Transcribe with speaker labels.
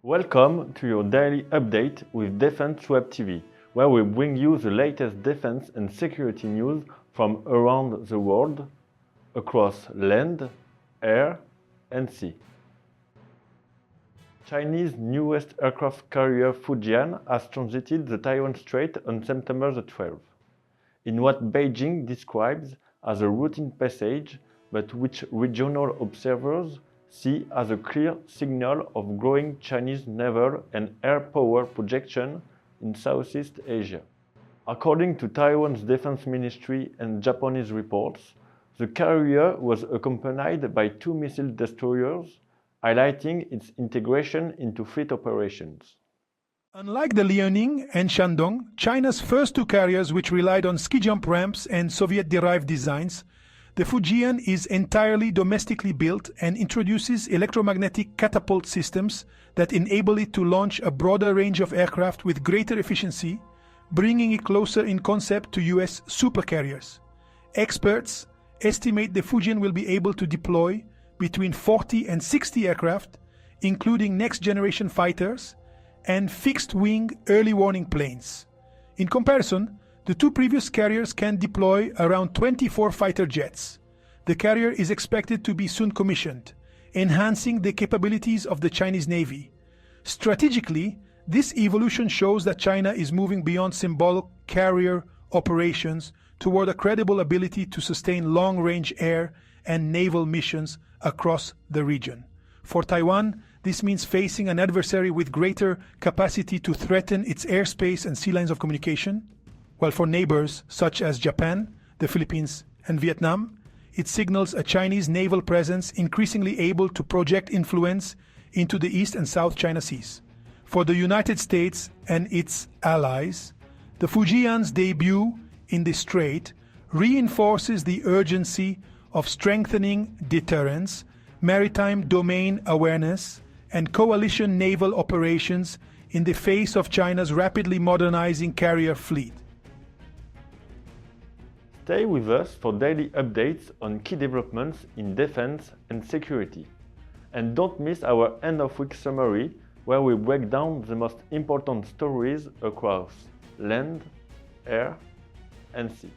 Speaker 1: Welcome to your daily update with Defense Web TV, where we bring you the latest defense and security news from around the world, across land, air, and sea. Chinese newest aircraft carrier Fujian has transited the Taiwan Strait on September the 12th, in what Beijing describes as a routine passage, but which regional observers see as a clear signal of growing Chinese naval and air power projection in Southeast Asia. According to Taiwan's Defense Ministry and Japanese reports, the carrier was accompanied by 2 missile destroyers, highlighting its integration into fleet operations.
Speaker 2: Unlike the Liaoning and Shandong, China's first 2 carriers which relied on ski jump ramps and Soviet-derived designs, the Fujian is entirely domestically built and introduces electromagnetic catapult systems that enable it to launch a broader range of aircraft with greater efficiency, bringing it closer in concept to US supercarriers. Experts estimate the Fujian will be able to deploy between 40 and 60 aircraft, including next-generation fighters and fixed-wing early warning planes. In comparison, the 2 previous carriers can deploy around 24 fighter jets. The carrier is expected to be soon commissioned, enhancing the capabilities of the Chinese Navy. Strategically, this evolution shows that China is moving beyond symbolic carrier operations toward a credible ability to sustain long-range air and naval missions across the region. For Taiwan, this means facing an adversary with greater capacity to threaten its airspace and sea lines of communication, while for neighbors such as Japan, the Philippines, and Vietnam, it signals a Chinese naval presence increasingly able to project influence into the East and South China Seas. For the United States and its allies, the Fujian's debut in the Strait reinforces the urgency of strengthening deterrence, maritime domain awareness, and coalition naval operations in the face of China's rapidly modernizing carrier fleet.
Speaker 1: Stay with us for daily updates on key developments in defense and security. And don't miss our end-of-week summary, where we break down the most important stories across land, air, and sea.